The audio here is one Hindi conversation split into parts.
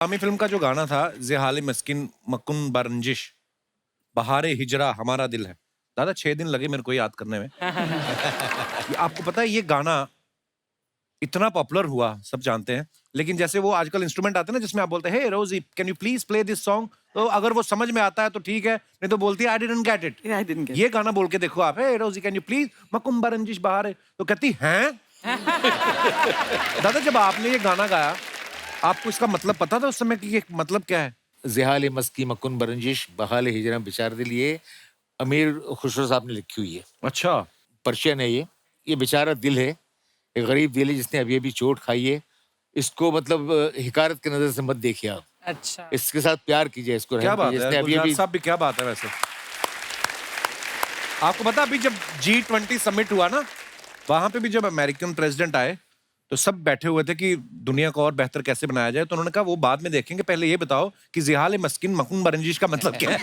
आमिर फिल्म का जो गाना था ज़ेहाले मस्किन मकुन बरंजिश बहारे हिजरा हमारा दिल है। दादा 6 दिन लगे मेरे को याद करने में। ये आपको पता है ये गाना इतना पॉपुलर हुआ, सब जानते हैं, लेकिन जैसे वो आजकल इंस्ट्रूमेंट आते हैं ना जिसमें आप बोलते हैं हे रोजी can you please play this song, तो अगर वो समझ में आता है तो ठीक है, नहीं तो बोलती है I didn't get it. I didn't get ये गाना बोल के देखो आप, हे रोजी कैन यू प्लीज मकुम बरंजिश बहारे, तो कहती हैं। दादा जब आपने ये गाना गाया आपको इसका मतलब पता था उस समय कि ये मतलब क्या है? ज़ेहाले मस्की मकुन बरंजिश बहाले हिजरा बेचार दिल, ये अमीर खुसरो साहब ने लिखी हुई है। अच्छा, पर्शियन है ये बेचारा दिल है, एक गरीब दिल है जिसने अभी अभी चोट खाई है। इसको मतलब हिकारत की नजर से मत देखिए आप, अच्छा इसके साथ प्यार कीजिए, इसको क्या रहम बात कीजिए। है इसने यार, अभी गुलजार अभी साहब भी क्या बात है वैसे। आपको पता अभी जब G20 समिट हुआ ना, वहां पे भी जब अमेरिकन प्रेसिडेंट आए तो सब बैठे हुए थे कि दुनिया को और बेहतर कैसे बनाया जाए, तो उन्होंने कहा वो बाद में देखेंगे, पहले ये बताओ कि ज़ेहाले मस्किन मकुन बरंजिश का मतलब क्या है।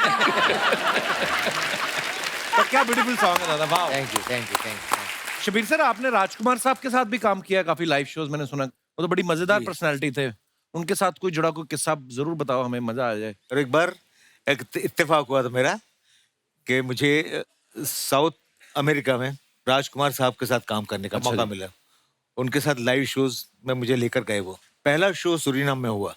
तो क्या ब्यूटीफुल सॉन्ग है दादा, वाह। Thank you thank you thank you. Shabbir sir आपने राजकुमार साहब के साथ भी काम किया काफी लाइव शोज, मैंने सुना वो तो बड़ी मजेदार जी। पर्सनालिटी थे, उनके साथ कोई जुड़ा कोई किस्सा जरूर बताओ, हमें मजा आ जाए। और एक बार एक इत्तेफाक हुआ था मेरा कि मुझे साउथ अमेरिका में राजकुमार साहब के साथ काम करने का अच्छा मौका जी। मिला। उनके साथ लाइव शोज में मुझे लेकर गए। वो पहला शो सुरीनाम में हुआ,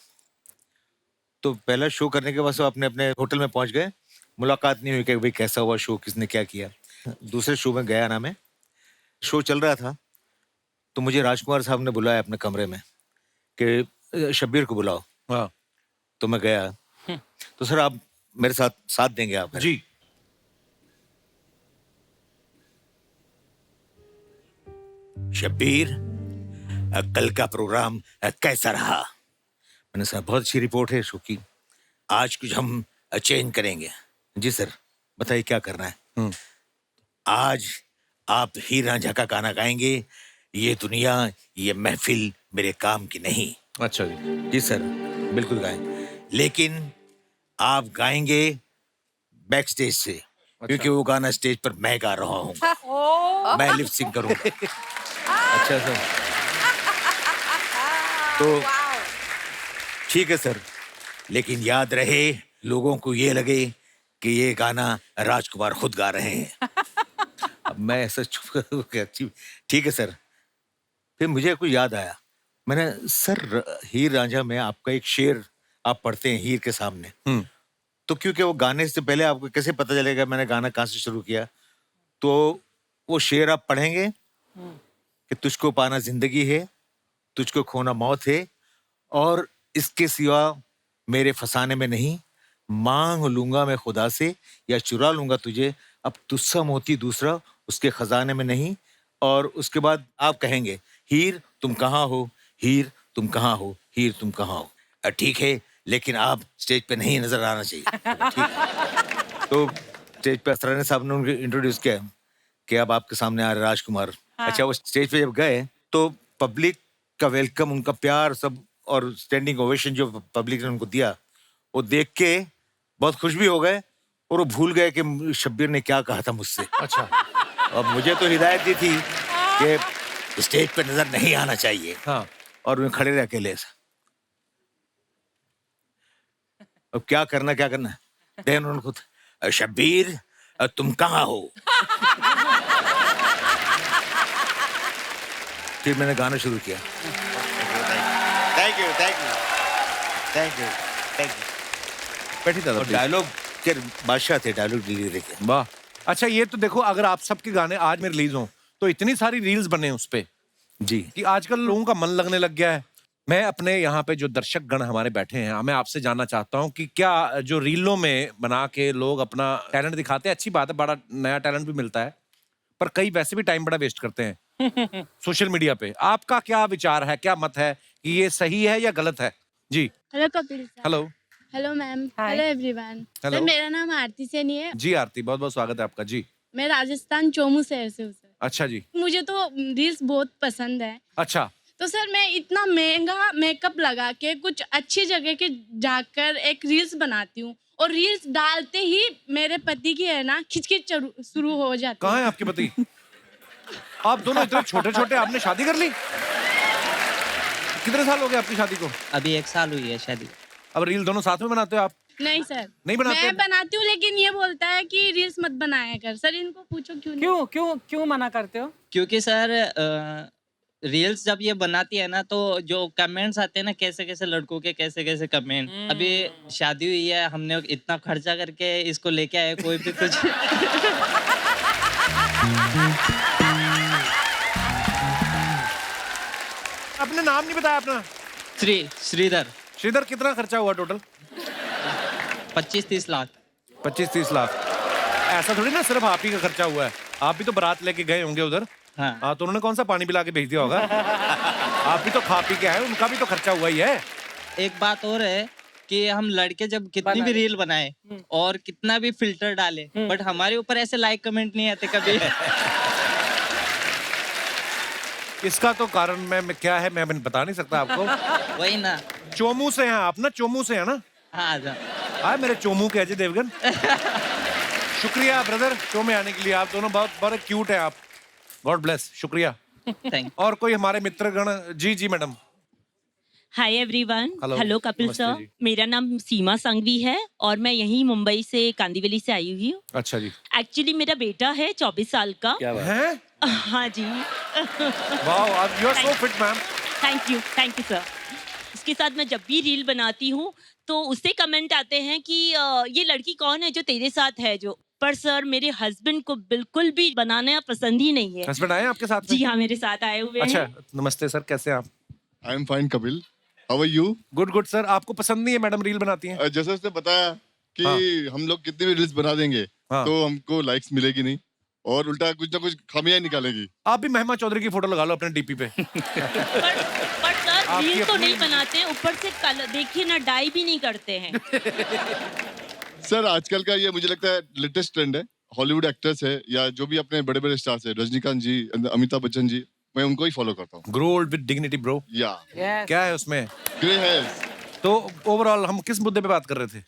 तो पहला शो करने के बाद सब अपने अपने होटल में पहुंच गए। मुलाकात नहीं हुई कि भाई कैसा हुआ शो, किसने क्या किया। दूसरे शो में गया ना मैं, शो चल रहा था तो मुझे राजकुमार साहब ने बुलाया अपने कमरे में कि शब्बीर को बुलाओ। हाँ तो मैं गया, तो सर आप मेरे साथ साथ देंगे आप? जी। शब्बीर, कल का प्रोग्राम कैसा रहा? मैंने कहा बहुत अच्छी रिपोर्ट है शो की, आज कुछ हम चेंज करेंगे। जी सर, बताइए क्या करना है। आज आप हीर रांझा का गाना गाएंगे, ये दुनिया ये महफिल मेरे काम की नहीं। अच्छा जी। जी सर, बिल्कुल गाएं, लेकिन आप गाएंगे बैक स्टेज से, क्योंकि वो गाना स्टेज पर मैं गा रहा हूँ। मैं लिप सिंक करूंगा। अच्छा सर, तो ठीक है सर, लेकिन याद रहे लोगों को ये लगे कि ये गाना राजकुमार खुद गा रहे हैं। अब मैं ऐसा चुप कर, ठीक है सर। फिर मुझे कुछ याद आया, मैंने सर हीर रांझा में आपका एक शेर आप पढ़ते हैं हीर के सामने, तो क्योंकि वो गाने से पहले आपको कैसे पता चलेगा मैंने गाना कहाँ से शुरू किया, तो वो शेर आप पढ़ेंगे कि तुझको पाना जिंदगी है, तुझको खोना मौत है, और इसके सिवा मेरे फसाने में नहीं, मांग लूंगा मैं खुदा से या चुरा लूंगा तुझे, अब तुझसा मोती दूसरा उसके खजाने में नहीं। और उसके बाद आप कहेंगे हीर तुम कहाँ हो, हीर तुम कहाँ हो, हीर तुम कहाँ हो। ठीक है, लेकिन आप स्टेज पे नहीं नजर आना चाहिए। ठीक है। तो स्टेज पे असरानी साहब ने उनको इंट्रोड्यूस किया कि अब आपके सामने आ रहे राजकुमार। अच्छा, वो स्टेज पे जब गए तो पब्लिक का वेलकम, उनका प्यार सब, और स्टैंडिंग ओवेशन जो पब्लिक ने उनको दिया, वो देख के बहुत खुश भी हो गए, और वो भूल गए कि शब्बीर ने क्या कहा था मुझसे। अच्छा। अब मुझे तो हिदायत दी थी कि स्टेज पे नजर नहीं आना चाहिए, हाँ। और मैं खड़े रह अकेले ऐसा। अब क्या करना क्या करना, देन उन्होंने खुद, शब्बीर तुम कहाँ हो। फिर मैंने गाना शुरू किया। Thank you thank you thank you thank you. बैठी दादा और please। डायलॉग के बादशाह थे, डायलॉग डिलीवरी के। वाह। अच्छा ये तो देखो, अगर आप सबके गाने आज में रिलीज हों तो इतनी सारी रील्स बने उस पे जी। कि आजकल लोगों का मन लगने लग गया है। मैं अपने यहाँ पे जो दर्शक गण हमारे बैठे हैं, मैं आपसे जानना चाहता हूँ कि क्या जो रीलों में बना के लोग अपना टैलेंट दिखाते हैं, अच्छी बात है, बड़ा नया टैलेंट भी मिलता है, पर कई वैसे भी टाइम बड़ा वेस्ट करते हैं सोशल मीडिया पे। आपका क्या विचार है, क्या मत है कि ये सही है या गलत है? जी। Hello Kapil sir. Hello. Hello ma'am. Hi. Hello everyone. Hello. Sir मेरा नाम आरती सेनी है। जी आरती, बहुत बहुत स्वागत है आपका। जी। मैं राजस्थान चोमू शहर से हूँ सर। अच्छा जी। मुझे तो रील्स बहुत पसंद है। अच्छा। तो सर मैं इतना महंगा मेकअप लगा के कुछ अच्छी जगह के जाकर एक रील्स बनाती हूँ, और रील्स डालते ही मेरे पति की है ना खिचखिच शुरू हो जाती कहाँ है। है आपके पति? आप दोनों इतने छोटे छोटे, आपने शादी कर ली? कितने साल हो गए आपकी शादी को? अभी 1 साल हुई है शादी। अब रील दोनों साथ में बनाते हो आप? नहीं सर, नहीं बनाते? मैं बनाती हूँ, लेकिन ये बोलता है कि रील्स मत बनाया कर। सर इनको पूछो क्यों नहीं? क्यों क्यों क्यों मना करते हो? क्योंकि सर रील्स जब ये बनाती है ना, तो जो कमेंट्स आते हैं ना, कैसे कैसे लड़कों के कैसे कैसे कमेंट। अभी शादी हुई है, हमने इतना खर्चा करके इसको लेके आए, कोई भी कुछ अपने नाम नहीं बताया अपना? श्रीधर। श्रीधर, कितना खर्चा हुआ टोटल? 25-30 लाख। 25-30 लाख? ऐसा थोड़ी ना सिर्फ आप ही का खर्चा हुआ है, आप भी तो बारात लेके गए होंगे उधर। हाँ। तो उन्होंने कौन सा पानी पिला के भेज दिया होगा? आप भी तो खा पी के आए, उनका भी तो खर्चा हुआ ही है। एक बात और है कि हम लड़के जब कितनी भी रील बनाए और कितना भी फिल्टर डाले, बट हमारे ऊपर ऐसे लाइक कमेंट नहीं आते कभी। इसका तो कारण मैं क्या है मैं बता नहीं सकता आपको। वही ना। चोमू से हैं आप ना? चोमू से है ना? हाँ आजा। आए मेरे चोमू के अजय देवगन। शुक्रिया ब्रदर, शो में आने के लिए। आप दोनों बहुत बड़े क्यूट हैं आप। गॉड ब्लेस, शुक्रिया। थैंक और कोई हमारे मित्रगण? जी जी madam. Hi everyone, Hello. Hello Kapil नमस्ते सर। जी। मेरा नाम सीमा संघवी है और मैं यहीं मुंबई से कांदिवली से आई हुई हूँ। अच्छा जी। एक्चुअली मेरा बेटा है 24 साल का। हैं? हाँ जी। Wow, you are so fit ma'am. Thank you sir. इसके साथ मैं जब भी रील बनाती हूँ तो उससे कमेंट आते हैं कि ये लड़की कौन है जो तेरे साथ है जो। पर सर मेरे हस्बैंड को बिल्कुल भी बनाना पसंद ही नहीं है। हस्बैंड आए आपके साथ में? जी हाँ, मेरे साथ आए हुए अच्छा, हैं। नमस्ते सर, कैसे हैं आप? I am fine Kapil, how are you? Good good sir. आपको पसंद नहीं है मैडम रील बनाती हैं? जैसे उसने बताया कि हाँ। हम लोग कितनी भी रील्स बना देंगे हाँ। तो हमको लाइक्स मिलेगी नहीं और उल्टा कुछ ना कुछ खामियां निकालेगी। आप भी महिमा चौधरी की फोटो लगा लो अपने डीपी पे। पर सर आपकी रील तो अपनी- नहीं बनाते हैं, ऊपर से कलर देखिए ना, डाई भी नहीं करते हैं। सर आजकल का ये मुझे लगता है लेटेस्ट ट्रेंड है। हॉलीवुड एक्टर्स है या जो भी अपने बड़े बड़े स्टार्स है, रजनीकांत जी, अमिताभ बच्चन जी, मैं उनको ही फॉलो करता हूँ। Grow old with dignity bro. या Yes. क्या है उसमें? Grey hairs. तो ओवरऑल हम किस मुद्दे पे बात कर रहे थे?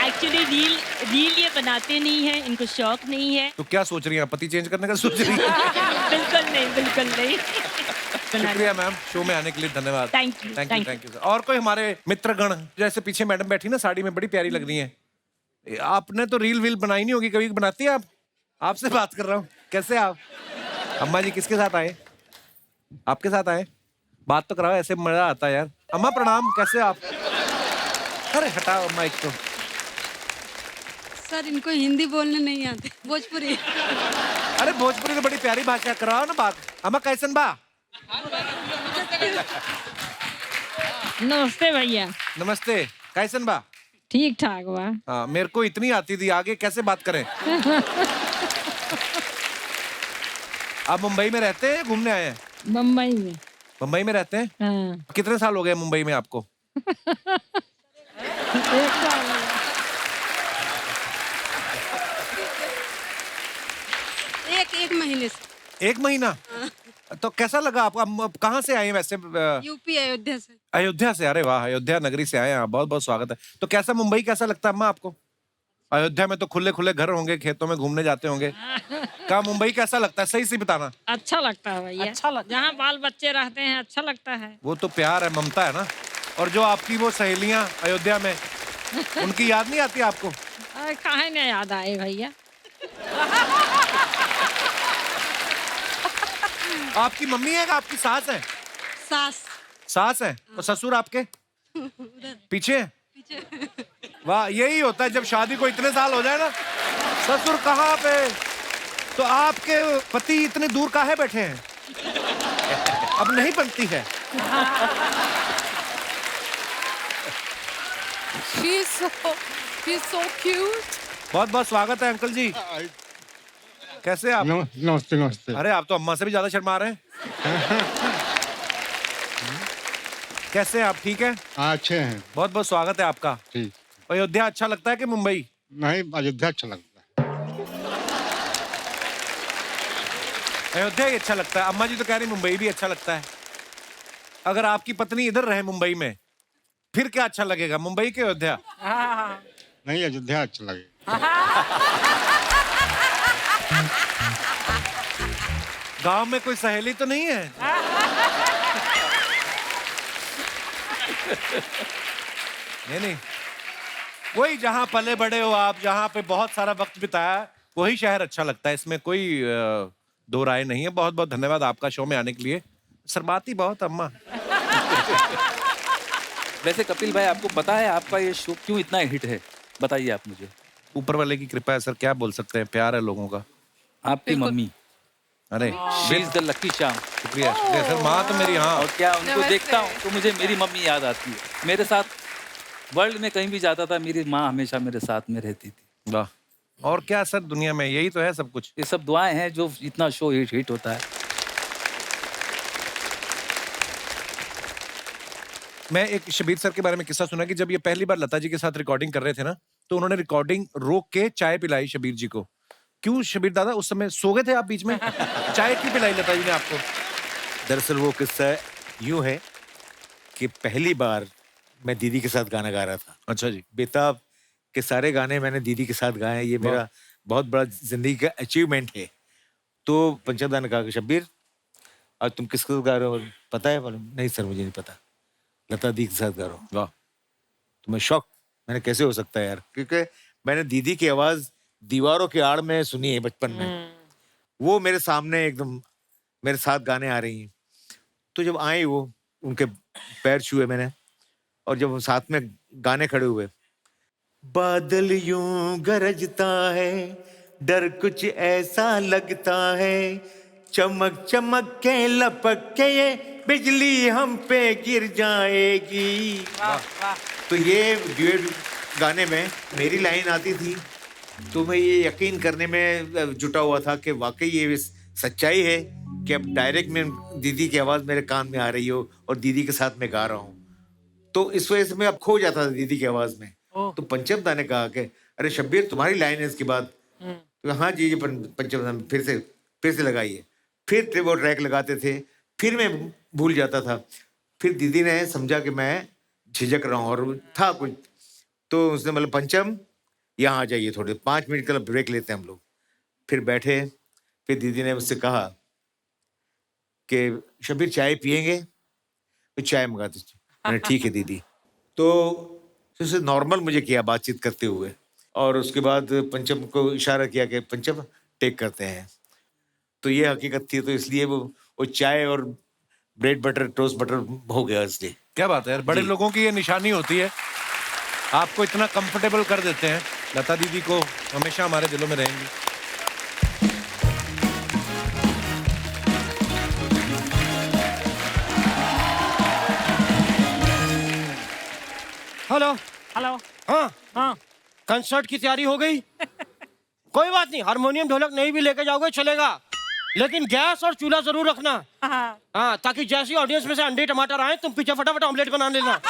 एक्चुअली रील ये बनाते नहीं है, इनको शौक नहीं है। तो क्या सोच रही हैं आप? पति चेंज करने का सोच रही हैं? बिल्कुल नहीं। शुक्रिया मैम, शो में आने के लिए धन्यवाद। Thank you, thank you. Thank you sir. और कोई हमारे मित्रगण? जैसे पीछे मैडम बैठी ना साड़ी में, बड़ी प्यारी लग रही हैं। आपने तो रील वील बनाई नहीं होगी कभी, बनाती है आप? आपसे बात कर रहा हूँ। कैसे आप? अम्मा जी किसके साथ आए? आपके साथ आए? बात तो कराओ, ऐसे मजा आता है यार। अम्मा प्रणाम, कैसे आप? अरे हटाओ माइक तो। सर इनको हिंदी बोलने नहीं आते, भोजपुरी। अरे भोजपुरी तो बड़ी प्यारी भाषा, कराओ ना बात। अम्मा कैसन बा? नमस्ते भैया, नमस्ते, कैसन बा? ठीक ठाक बा। हाँ, मेरे को इतनी आती थी, आगे कैसे बात करें? आप मुंबई में रहते हैं, घूमने आए हैं? बम्बई में। मुंबई में रहते हैं? हाँ। कितने साल हो गए मुंबई में आपको? एक साल हो गया। एक महीने से। 1 महीना? तो कैसा लगा आपको? आप कहाँ से आए हैं वैसे? यूपी अयोध्या से। अयोध्या से? अरे वाह, अयोध्या नगरी से आए हैं आप, बहुत बहुत स्वागत है। तो कैसा मुंबई कैसा लगता है अम्मा आपको? अयोध्या में तो खुले खुले घर होंगे, खेतों में घूमने जाते होंगे। क्या मुंबई कैसा लगता है? सही से बताना। अच्छा लगता है भैया, अच्छा लगता जहाँ बाल बच्चे रहते हैं अच्छा लगता है। वो तो प्यार है, ममता है ना। और जो आपकी वो सहेलियां अयोध्या में, उनकी याद नहीं आती आपको? अरे काहे नहीं याद आए भैया। आपकी मम्मी है कि आपकी सास है? सास। सास है। और ससुर आपके पीछे है? वाह, यही होता है जब शादी को इतने साल हो जाए ना। ससुर कहाँ पे? तो आपके पति इतने दूर काहे बैठे हैं? अब नहीं बनती है। She's so cute. बहुत बहुत स्वागत है अंकल जी। कैसे आप? नमस्ते नमस्ते। अरे आप तो अम्मा से भी ज्यादा शर्मा रहे हैं। कैसे हैं आप? ठीक है? हाँ अच्छे हैं। बहुत बहुत स्वागत है आपका। ठीक। अयोध्या अच्छा लगता है कि मुंबई? नहीं, अयोध्या अच्छा लगता है। अयोध्या ही अच्छा लगता है। अम्मा जी तो कह रही मुंबई भी अच्छा लगता है। अगर आपकी पत्नी इधर रहे मुंबई में, फिर क्या अच्छा लगेगा, मुंबई के अयोध्या? हाँ। नहीं, अयोध्या अच्छा लगेगा। गांव में कोई सहेली तो नहीं है? नहीं नहीं, वही जहाँ पले बड़े हो आप, जहाँ पे बहुत सारा वक्त बिताया, वही शहर अच्छा लगता है। इसमें कोई दो राय नहीं है। बहुत बहुत धन्यवाद आपका शो में आने के लिए। शर्माती बहुत अम्मा। वैसे कपिल भाई, आपको पता है आपका ये शो क्यों इतना हिट है? बताइए आप मुझे। ऊपर वाले की कृपा है सर, क्या बोल सकते हैं, प्यार है लोगों का। आपकी मम्मी, अरे she is the lucky charm. शुक्रिया शुक्रिया सर। माँ तो मेरी, हाँ। और क्या उनको देखता हूँ तो मुझे मेरी मम्मी याद आती है। मेरे साथ वर्ल्ड में कहीं भी जाता था, मेरी माँ हमेशा मेरे साथ में रहती थी। वाह, और क्या सर, दुनिया में यही तो है सब कुछ। ये सब दुआएं हैं जो इतना शो हिट होता है। मैं एक शबीर सर के बारे में किस्सा सुना कि जब ये पहली बार लता जी के साथ रिकॉर्डिंग कर रहे थे ना, तो उन्होंने रिकॉर्डिंग रोक के चाय पिलाई शबीर जी को। क्यों शबीर दादा, उस समय सो गए थे आप बीच में? चाय क्यों पिलाई लता जी ने आपको? दरअसल वो किस्सा यूं है कि पहली बार मैं दीदी के साथ गाना गा रहा था। अच्छा जी। बेताब के सारे गाने मैंने दीदी के साथ गाए हैं। ये मेरा बहुत बड़ा जिंदगी का अचीवमेंट है। तो पंचम दा ने कहा कि शब्बीर, आज तुम किसके साथ गा रहे हो? पता है? बोले नहीं सर, मुझे नहीं पता, लता दी के साथ गा रहा हूँ। वाह। तो मैं शॉक, मैंने कैसे हो सकता है यार, क्योंकि मैंने दीदी की आवाज दीवारों की आड़ में सुनी है बचपन में। वो मेरे सामने एकदम मेरे साथ गाने आ रही हैं। तो जब आए वो, उनके पैर छुए मैंने, और जब हम साथ में गाने खड़े हुए, बादल यूं गरजता है, डर कुछ ऐसा लगता है, चमक चमक के लपक के ये बिजली हम पे गिर जाएगी। तो ये ड्यूएट गाने में मेरी लाइन आती थी, तो मैं ये यकीन करने में जुटा हुआ था कि वाकई ये सच्चाई है कि अब डायरेक्ट में दीदी की आवाज़ मेरे कान में आ रही हो और दीदी के साथ मैं गा रहा हूँ। तो इस वजह से मैं अब खो जाता था दीदी की आवाज़ में। तो पंचम दा ने कहा कि अरे शब्बीर, तुम्हारी लाइन है इसके बाद। तो हाँ जी, पंचम दा फिर से लगाइए। फिर वो ट्रैक लगाते थे, फिर मैं भूल जाता था। फिर दीदी ने समझा कि मैं झिझक रहा हूँ और था कुछ, तो उसने मतलब पंचम यहाँ आ जाइए, थोड़े 5 मिनट का ब्रेक लेते हैं हम लोग। फिर बैठे, फिर दीदी ने मुझसे कहा कि शब्बीर चाय पियेंगे? तो चाय मंगा दीजिए। मैंने ठीक है दीदी। तो उससे नॉर्मल मुझे किया बातचीत करते हुए, और उसके बाद पंचम को इशारा किया कि पंचम टेक करते हैं। तो ये हकीकत थी, तो इसलिए वो चाय और ब्रेड बटर टोस्ट बटर हो गया इसलिए। क्या बात है यार, बड़े लोगों की ये निशानी होती है, आपको इतना कंफर्टेबल कर देते हैं। लता दीदी को हमेशा हमारे दिलों में रहेंगी। Hello hello. हाँ, हाँ। कंसर्ट की तैयारी हो गई? कोई बात नहीं, हारमोनियम ढोलक नहीं भी लेके जाओगे चलेगा, लेकिन गैस और चूल्हा जरूर रखना। हाँ, ताकि जैसी ऑडियंस में से अंडे टमाटर आए, तुम पीछे फटाफट ऑमलेट बना लेना,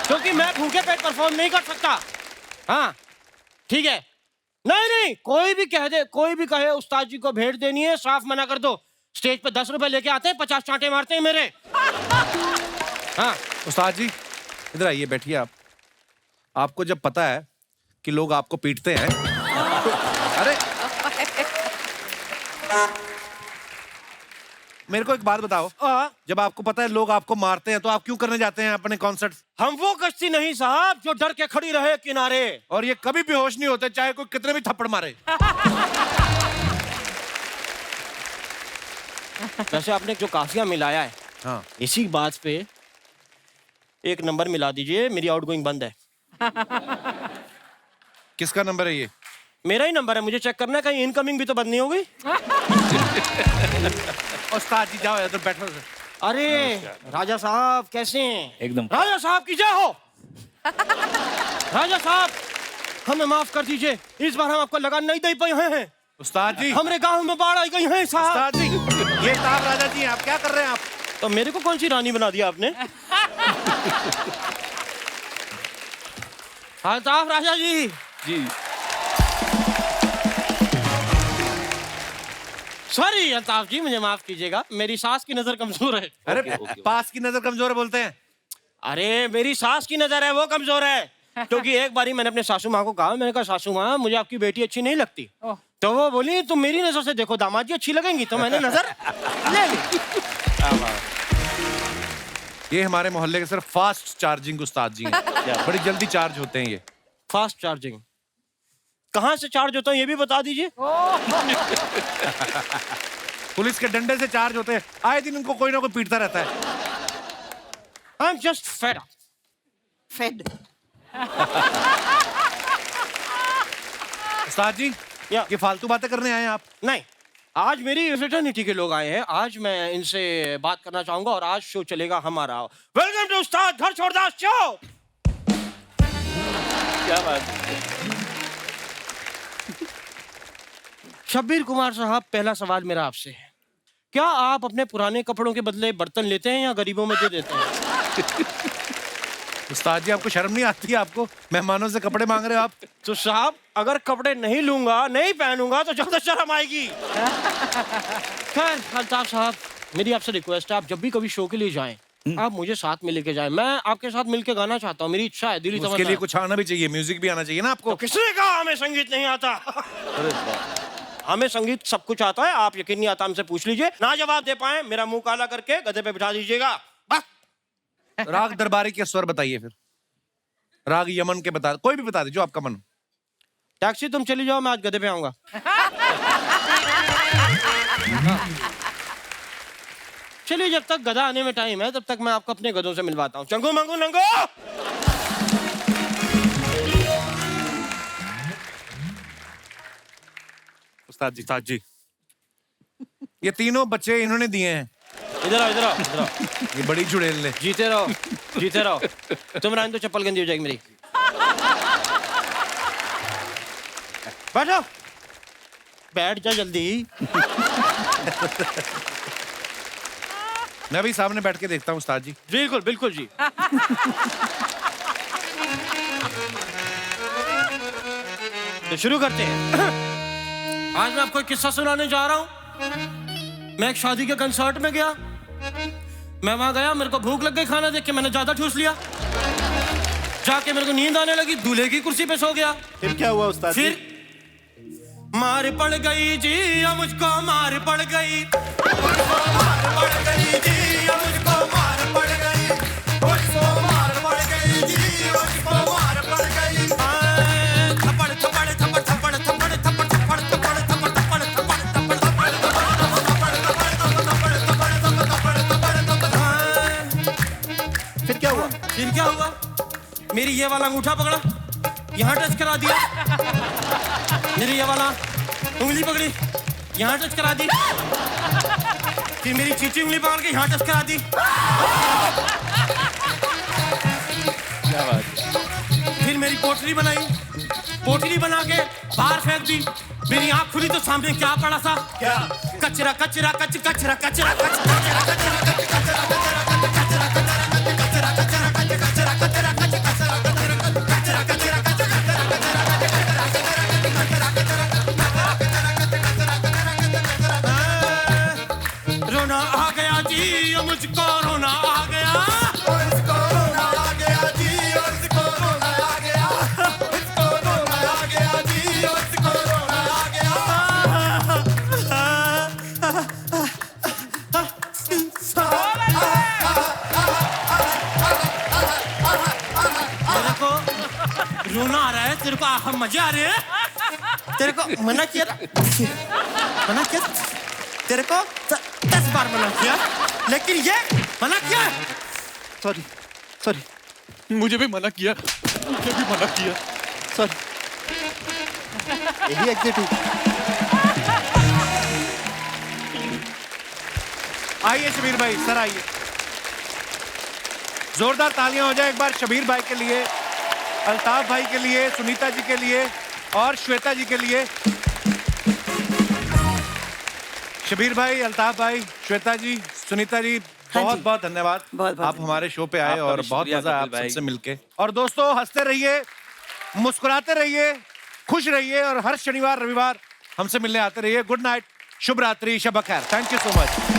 क्योंकि मैं भूखे पेट परफॉर्म नहीं कर सकता। हाँ ठीक है? नहीं, कोई भी कह दे, कोई भी कहे उस्ताद जी को भेंट देनी है, साफ मना कर दो। स्टेज पे 10 रुपए लेके आते हैं, 50 चांटे मारते हैं मेरे। हाँ उस्ताद जी इधर आइए, बैठिए आप। आपको जब पता है कि लोग आपको पीटते हैं तो, अरे मेरे को एक बात बताओ, जब आपको पता है लोग आपको मारते हैं तो आप क्यों करने जाते हैं अपने कॉन्सर्ट? हम वो कश्ती नहीं साहब जो डर के खड़ी रहे किनारे। और ये कभी बेहोश नहीं होते, चाहे कोई कितने भी थप्पड़ मारे। वैसे आपने जो काफिया मिलाया है, हाँ, इसी बात पे एक नंबर मिला दीजिए, मेरी आउटगोइंग बंद है। किसका नंबर है ये? मेरा ही नंबर है, मुझे चेक करना है कहीं इनकमिंग भी तो बंद नहीं हो गई। उस्ताद जी जाओ इधर बैठो। अरे राजा साहब कैसे हैं? एकदम। राजा साहब की जय हो। राजा साहब हमें माफ कर दीजिए, इस बार हम आपको लगान नहीं दे पाए हैं। उस्ताद जी, हमारे गांव में बाढ़ आई गई है साहब। उस्ताद जी, ये साहब राजा जी आप क्या कर रहे हैं आप? तो मेरे को कौन सी रानी बना दिया आपने? हाँ साहब राजा जी। जी सॉरी अल्ताफ जी, मुझे माफ कीजिएगा, मेरी सास की नजर कमजोर है। अरे पास की नजर कमजोर है बोलते हैं? अरे मेरी सास की नजर है वो कमजोर है, क्योंकि एक बारी मैंने अपने सासू माँ को कहा, मैंने कहा सासू माँ मुझे आपकी बेटी अच्छी नहीं लगती। तो वो बोली तुम मेरी नजर से देखो दामाद जी अच्छी लगेंगी, तो मैंने नजर ले ली। ये हमारे मोहल्ले के सिर्फ फास्ट चार्जिंग उस्ताद जी हैं। बड़ी जल्दी चार्ज होते हैं ये। फास्ट चार्जिंग कहाँ से चार्ज होता है ये भी बता दीजिए। पुलिस के डंडे से चार्ज होते हैं, आए दिन उनको कोई ना कोई पीटता रहता है। I am just fed fed उस्ताद जी या ये फालतू बातें करने आए हैं आप? नहीं, आज मेरी फ्रेटर्निटी के लोग आए हैं। आज मैं इनसे बात करना चाहूंगा और आज शो चलेगा हमारा वेलकम टू उस्ताद घर छोड़दास शो। क्या बात है। शब्बीर कुमार साहब, पहला सवाल मेरा आपसे है, क्या आप अपने पुराने कपड़ों के बदले बर्तन लेते हैं या गरीबों में दे देते हैं? उस्ताद जी आपको शर्म नहीं आती है? आपको मेहमानों से कपड़े मांग रहे हो आप? तो साहब अगर कपड़े नहीं लूंगा, नहीं पहनूंगा तो ज्यादा शर्म आएगी। खैर अल्ताफ साहब, मेरी आपसे रिक्वेस्ट है, आप जब भी कभी शो के लिए जाएं आप मुझे साथ में लेके जाएं। मैं आपके साथ मिलके गाना चाहता हूँ, मेरी इच्छा है, दिली उसके तमन्ना लिए है। कुछ आना भी चाहिए, म्यूजिक भी आना चाहिए ना आपको। तो किसने कहा हमें संगीत नहीं आता? हमें संगीत सब कुछ आता है। आप यकीन नहीं आता हमसे पूछ लीजिए। ना जवाब दे पाए मेरा मुंह काला करके गधे पे बिठा दीजिएगा बस। राग दरबारी के स्वर बताइए फिर। राग यमन के बता, कोई भी बता दे जो आपका मन हो। टैक्सी तुम चली जाओ, मैं आज गधे पे आऊंगा। चलिए, जब तक गधा आने में टाइम है तब तक मैं आपको अपने गधों से मिलवाता हूँ। चंगू मंगू नंगू। उस्ताद जी ये तीनों बच्चे इन्होंने दिए हैं। इधर आओ, इधर आओ, इधर आओ। ये बड़ी चुड़ैल ने। जीते रहो, जीते रहो। तुम रहने तो चप्पल गंदी हो जाएगी मेरी। बैठो, बैठ जा जल्दी। मैं भी सामने बैठ के देखता हूँ उस्ताद जी। बिल्कुल बिल्कुल जी। तो शुरू करते हैं। आज मैं आपको एक किस्सा सुनाने जा रहा हूँ। मैं एक शादी के कंसर्ट में गया। मैं वहां गया, मेरे को भूख लग गई, खाना देख के मैंने ज्यादा ठूस लिया। जाके मेरे को नींद आने लगी, दूल्हे की कुर्सी पे सो गया। फिर क्या हुआ उस्ताद जी? फिर मार पड़ गई जी, या मुझको मार पड़ गई। मार पड़ गई जी, या मुझको मार पड़ गई। मुझको मार पड़ गई जी, मुझको मार पड़ गई। थप्पड़ थप्पड़ थप्पड़ थप्पड़ थप्पड़ थप्पड़ थप्पड़ थप्पड़ थप्पड़ थप्पड़ थप्पड़ थप्पड़। फिर क्या हुआ? फिर क्या हुआ? मेरी ये वाला अंगूठा पकड़ा, यहाँ टच करा दिया। मेरी ये वाला उंगली पकड़ी, यहाँ टच करा दी। फिर मेरी चीची उंगली पकड़ के यहाँ टच करा दी। क्या बात। फिर मेरी पोटली बनाई, पोटली बना के बाहर फेंक दी। मेरी आंख खुली तो सामने क्या पड़ा था? क्या? कचरा कचरा कच कचरा कचरा कचरा। रोना आ गया जी, मुझको रोना आ गया। मुझको रोना आ गया जी, मुझको रोना आ गया। मुझको रोना आ गया जी, मुझको रोना आ गया। तेरे को रोना आ रहा है, तेरे को मजा आ रहे हैं? तेरे को मना किया, मना किया तेरे को 10 बार मना किया, लेकिन ये मना किया। सॉरी सॉरी, मुझे भी मना किया, मुझे भी मना किया, सॉरी। यही एग्जिट हुई। आइए शबीर भाई, सर आइए। जोरदार तालियां हो जाए एक बार शबीर भाई के लिए, अल्ताफ भाई के लिए, सुनीता जी के लिए और श्वेता जी के लिए। शबीर भाई, अल्ताफ भाई, श्वेता जी, सुनीता जी, बहुत बहुत धन्यवाद। आप हमारे शो पे आए और बहुत मजा आया आप सबसे मिलके। और दोस्तों, हंसते रहिए, मुस्कुराते रहिए, खुश रहिए और हर शनिवार रविवार हमसे मिलने आते रहिए। गुड नाइट, शुभ रात्रि, शब खैर। Thank you so much.